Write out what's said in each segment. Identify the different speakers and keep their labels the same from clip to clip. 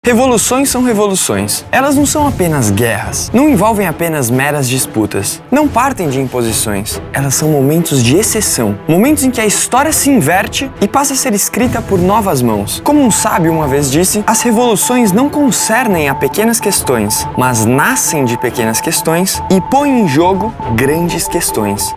Speaker 1: Revoluções são revoluções. Elas não são apenas guerras, não envolvem apenas meras disputas, não partem de imposições. Elas são momentos de exceção, momentos em que a história se inverte e passa a ser escrita por novas mãos. Como um sábio uma vez disse, as revoluções não concernem a pequenas questões, mas nascem de pequenas questões e põem em jogo grandes questões.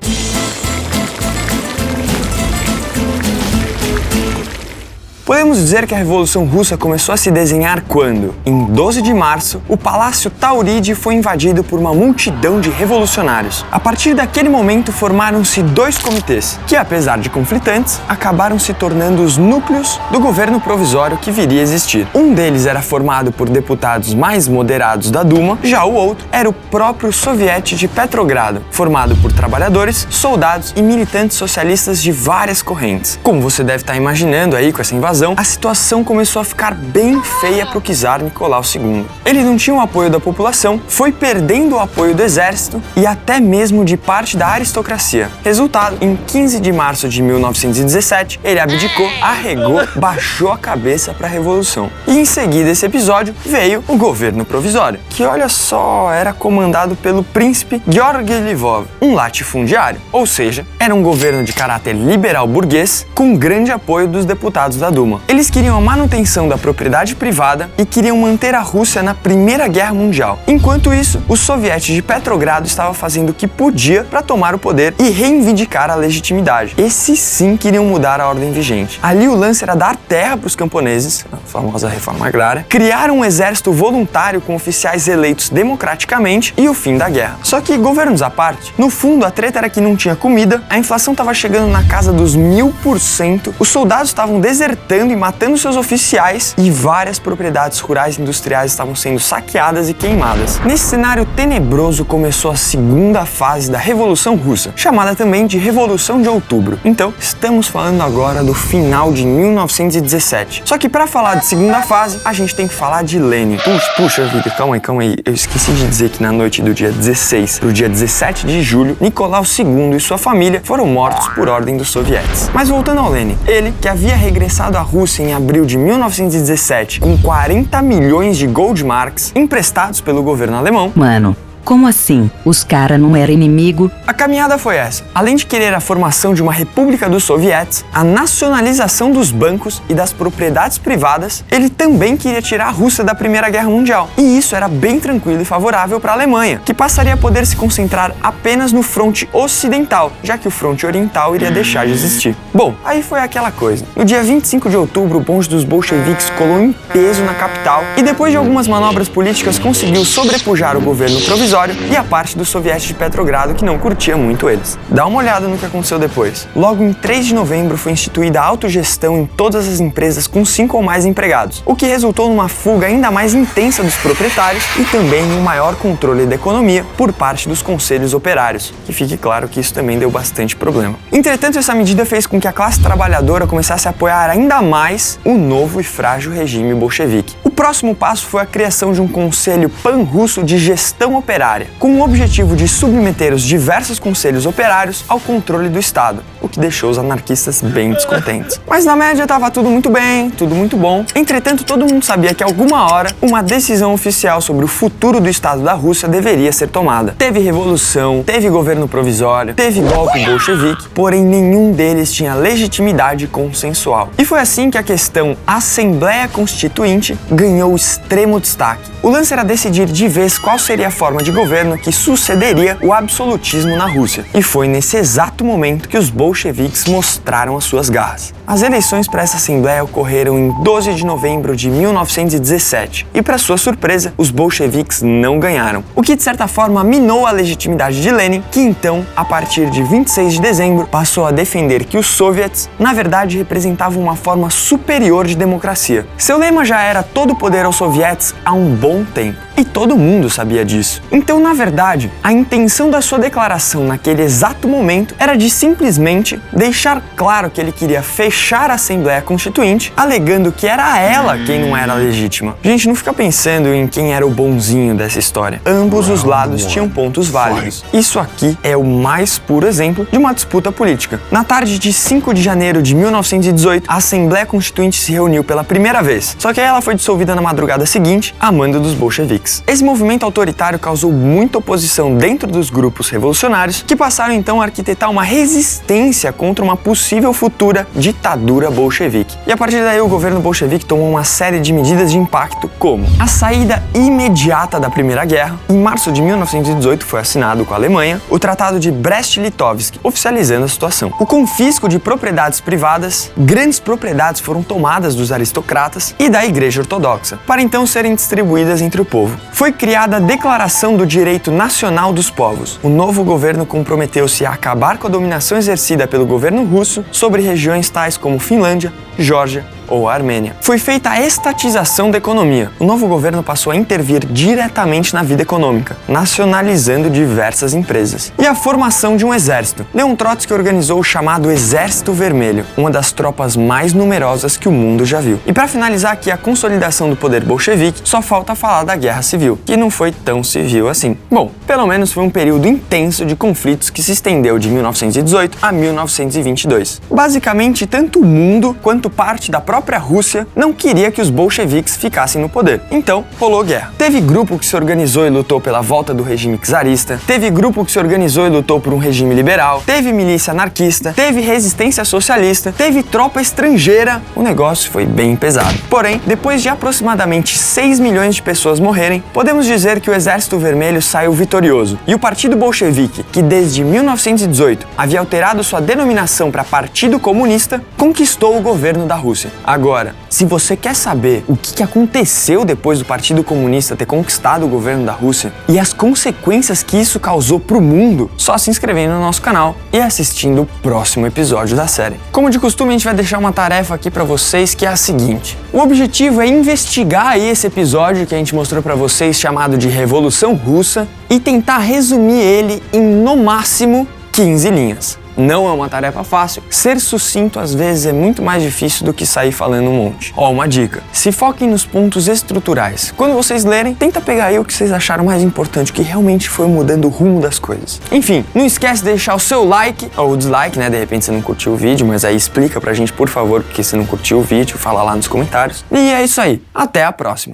Speaker 1: Podemos dizer que a Revolução Russa começou a se desenhar quando, em 12 de março, o Palácio Tauride foi invadido por uma multidão de revolucionários. A partir daquele momento formaram-se dois comitês, que apesar de conflitantes, acabaram se tornando os núcleos do governo provisório que viria a existir. Um deles era formado por deputados mais moderados da Duma, já o outro era o próprio Soviete de Petrogrado, formado por trabalhadores, soldados e militantes socialistas de várias correntes. Como você deve estar imaginando aí com essa invasão, a situação começou a ficar bem feia para o czar Nicolau II. Ele não tinha o apoio da população, foi perdendo o apoio do exército e até mesmo de parte da aristocracia. Resultado, em 15 de março de 1917, ele abdicou, arregou, baixou a cabeça para a revolução. E em seguida desse episódio veio o governo provisório, que olha só, era comandado pelo príncipe Georgy Lvov, um latifundiário, ou seja, era um governo de caráter liberal burguês com grande apoio dos deputados da Duma. Eles queriam a manutenção da propriedade privada e queriam manter a Rússia na Primeira Guerra Mundial. Enquanto isso, o Soviete de Petrogrado estava fazendo o que podia para tomar o poder e reivindicar a legitimidade. Esses sim queriam mudar a ordem vigente. Ali o lance era dar terra para os camponeses, a famosa reforma agrária, criar um exército voluntário com oficiais eleitos democraticamente e o fim da guerra. Só que, governos à parte, no fundo a treta era que não tinha comida, a inflação estava chegando na casa dos 1000%, os soldados estavam desertando e matando seus oficiais e várias propriedades rurais e industriais estavam sendo saqueadas e queimadas. Nesse cenário tenebroso começou a segunda fase da Revolução Russa, chamada também de Revolução de Outubro. Então, estamos falando agora do final de 1917. Só que para falar de segunda fase, a gente tem que falar de Lenin. Puxa vida, calma aí. Eu esqueci de dizer que na noite do dia 16 para o dia 17 de julho, Nicolau II e sua família foram mortos por ordem dos sovietes. Mas voltando ao Lenin, ele, que havia regressado à Rússia em abril de 1917 com 40 milhões de Goldmarks emprestados pelo governo alemão.
Speaker 2: Mano, como assim? Os caras não eram inimigo?
Speaker 1: A caminhada foi essa. Além de querer a formação de uma república dos sovietes, a nacionalização dos bancos e das propriedades privadas, ele também queria tirar a Rússia da Primeira Guerra Mundial. E isso era bem tranquilo e favorável para a Alemanha, que passaria a poder se concentrar apenas no fronte ocidental, já que o fronte oriental iria deixar de existir. Bom, aí foi aquela coisa. No dia 25 de outubro, o bonde dos bolcheviques colou em peso na capital e depois de algumas manobras políticas conseguiu sobrepujar o governo provisório e a parte do Soviete de Petrogrado que não curtia muito eles. Dá uma olhada no que aconteceu depois. Logo em 3 de novembro foi instituída a autogestão em todas as empresas com 5 ou mais empregados, o que resultou numa fuga ainda mais intensa dos proprietários e também em um maior controle da economia por parte dos conselhos operários, que fique claro que isso também deu bastante problema. Entretanto, essa medida fez com que a classe trabalhadora começasse a apoiar ainda mais o novo e frágil regime bolchevique. O próximo passo foi a criação de um conselho pan-russo de gestão operária, com o objetivo de submeter os diversos conselhos operários ao controle do Estado, o que deixou os anarquistas bem descontentes. Mas na média estava tudo muito bem, tudo muito bom. Entretanto, todo mundo sabia que alguma hora uma decisão oficial sobre o futuro do Estado da Rússia deveria ser tomada. Teve revolução, teve governo provisório, teve golpe bolchevique, porém nenhum deles tinha legitimidade consensual. E foi assim que a questão Assembleia Constituinte ganhou extremo destaque. O lance era decidir de vez qual seria a forma de governo que sucederia o absolutismo na Rússia. E foi nesse exato momento que os bolcheviques mostraram as suas garras. As eleições para essa assembleia ocorreram em 12 de novembro de 1917 e, para sua surpresa, os bolcheviques não ganharam, o que de certa forma minou a legitimidade de Lenin, que então, a partir de 26 de dezembro, passou a defender que os soviets, na verdade, representavam uma forma superior de democracia. Seu lema já era todo o poder aos soviets há um bom tempo. E todo mundo sabia disso. Então, na verdade, a intenção da sua declaração naquele exato momento era de simplesmente deixar claro que ele queria fechar a Assembleia Constituinte, alegando que era ela quem não era legítima. Gente, não fica pensando em quem era o bonzinho dessa história. Ambos os lados tinham pontos válidos. Isso aqui é o mais puro exemplo de uma disputa política. Na tarde de 5 de janeiro de 1918, a Assembleia Constituinte se reuniu pela primeira vez. Só que aí ela foi dissolvida na madrugada seguinte, a mando dos bolcheviques. Esse movimento autoritário causou muita oposição dentro dos grupos revolucionários, que passaram então a arquitetar uma resistência contra uma possível futura ditadura bolchevique. E a partir daí o governo bolchevique tomou uma série de medidas de impacto, como a saída imediata da Primeira Guerra. Em março de 1918 foi assinado com a Alemanha o Tratado de Brest-Litovsk, oficializando a situação. O confisco de propriedades privadas, grandes propriedades foram tomadas dos aristocratas e da Igreja Ortodoxa, para então serem distribuídas entre o povo. Foi criada a Declaração do Direito Nacional dos Povos. O novo governo comprometeu-se a acabar com a dominação exercida pelo governo russo sobre regiões tais como Finlândia, Geórgia ou a Armênia. Foi feita a estatização da economia. O novo governo passou a intervir diretamente na vida econômica, nacionalizando diversas empresas. E a formação de um exército. Leon Trotsky organizou o chamado Exército Vermelho, uma das tropas mais numerosas que o mundo já viu. E para finalizar aqui a consolidação do poder bolchevique, só falta falar da Guerra Civil, que não foi tão civil assim. Bom, pelo menos foi um período intenso de conflitos que se estendeu de 1918 a 1922. Basicamente, tanto o mundo quanto parte da própria Rússia não queria que os bolcheviques ficassem no poder. Então, rolou guerra. Teve grupo que se organizou e lutou pela volta do regime czarista, teve grupo que se organizou e lutou por um regime liberal, teve milícia anarquista, teve resistência socialista, teve tropa estrangeira. O negócio foi bem pesado. Porém, depois de aproximadamente 6 milhões de pessoas morrerem, podemos dizer que o Exército Vermelho saiu vitorioso. E o Partido Bolchevique, que desde 1918 havia alterado sua denominação para Partido Comunista, conquistou o governo da Rússia. Agora, se você quer saber o que aconteceu depois do Partido Comunista ter conquistado o governo da Rússia e as consequências que isso causou para o mundo, só se inscrevendo no nosso canal e assistindo o próximo episódio da série. Como de costume, a gente vai deixar uma tarefa aqui para vocês que é a seguinte. O objetivo é investigar aí esse episódio que a gente mostrou para vocês chamado de Revolução Russa e tentar resumir ele em, no máximo, 15 linhas. Não é uma tarefa fácil, ser sucinto às vezes é muito mais difícil do que sair falando um monte. Ó, uma dica, se foquem nos pontos estruturais. Quando vocês lerem, tenta pegar aí o que vocês acharam mais importante, o que realmente foi mudando o rumo das coisas. Enfim, não esquece de deixar o seu like, ou o dislike, né, de repente você não curtiu o vídeo, mas aí explica pra gente, por favor, porque você não curtiu o vídeo, fala lá nos comentários. E é isso aí, até a próxima!